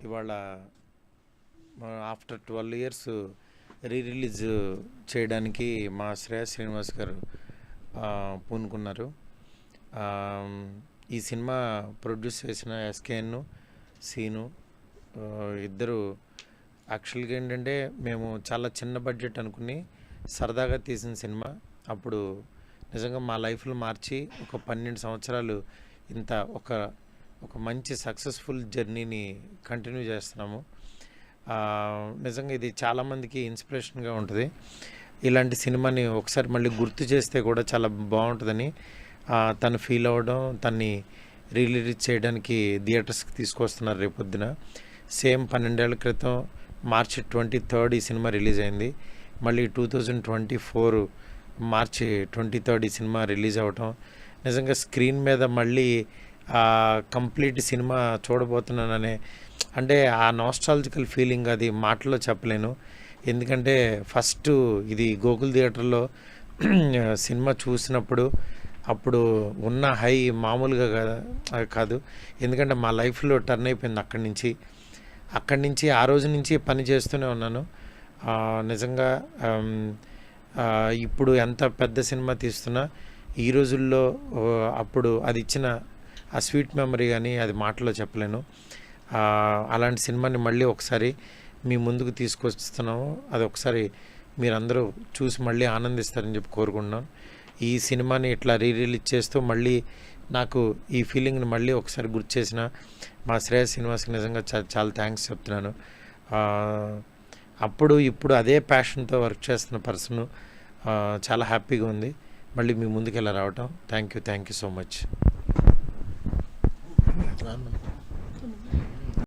ఇవాళ after 12 years release చేయడానికి మా శ్రేయస్ శ్రీనివాస్ గారు పూనుకున్నారు. ఈ సినిమా ప్రొడ్యూస్ చేసిన ఎస్కేఎన్ సీను ఇద్దరు యాక్చువల్గా ఏంటంటే మేము చాలా చిన్న బడ్జెట్ అనుకుని సరదాగా తీసిన సినిమా. అప్పుడు నిజంగా మా లైఫ్లో మార్చి ఒక 12 సంవత్సరాలు ఇంత ఒక మంచి సక్సెస్ఫుల్ జర్నీని కంటిన్యూ చేస్తున్నాము. నిజంగా ఇది చాలామందికి ఇన్స్పిరేషన్గా ఉంటుంది. ఇలాంటి సినిమాని ఒకసారి మళ్ళీ గుర్తు చేస్తే కూడా చాలా బాగుంటుందని తను ఫీల్ అవ్వడం, తన్ని రిలీజ్ చేయడానికి థియేటర్స్కి తీసుకొస్తున్నారు రేపొద్దున. సేమ్ 12 ఏళ్ల క్రితం మార్చి 23rd ఈ సినిమా రిలీజ్ అయింది. మళ్ళీ 2024 మార్చి 23rd ఈ సినిమా రిలీజ్ అవ్వటం నిజంగా స్క్రీన్ మీద మళ్ళీ కంప్లీట్ సినిమా చూడబోతున్నాననే అంటే ఆ నాస్టాలజికల్ ఫీలింగ్ అది మాటల్లో చెప్పలేను. ఎందుకంటే ఫస్ట్ ఇది గోకుల్ థియేటర్లో సినిమా చూసినప్పుడు అప్పుడు ఉన్న హై మామూలుగా కాదు. ఎందుకంటే మా లైఫ్లో టర్న్ అయిపోయింది అక్కడి నుంచి ఆ రోజు నుంచి పని చేస్తూనే ఉన్నాను. నిజంగా ఇప్పుడు ఎంత పెద్ద సినిమా తీస్తున్నా ఈ రోజుల్లో అప్పుడు అది ఇచ్చిన ఆ స్వీట్ మెమరీ కానీ అది మాటలో చెప్పలేను. అలాంటి సినిమాని మళ్ళీ ఒకసారి మీ ముందుకు తీసుకొస్తున్నాము. అది ఒకసారి మీరందరూ చూసి మళ్ళీ ఆనందిస్తారని చెప్పి కోరుకుంటున్నాను. ఈ సినిమాని ఇట్లా రిలీజ్ చేస్తూ మళ్ళీ నాకు ఈ ఫీలింగ్ని మళ్ళీ ఒకసారి గుర్తు చేసిన మా శ్రేయస్ శ్రీనివాస్కి నిజంగా చాలా థ్యాంక్స్ చెప్తున్నాను. అప్పుడు ఇప్పుడు అదే ప్యాషన్తో వర్క్ చేస్తున్న పర్సన్ చాలా హ్యాపీగా ఉంది మళ్ళీ మీ ముందుకు ఇలా రావటం. Thank you so much.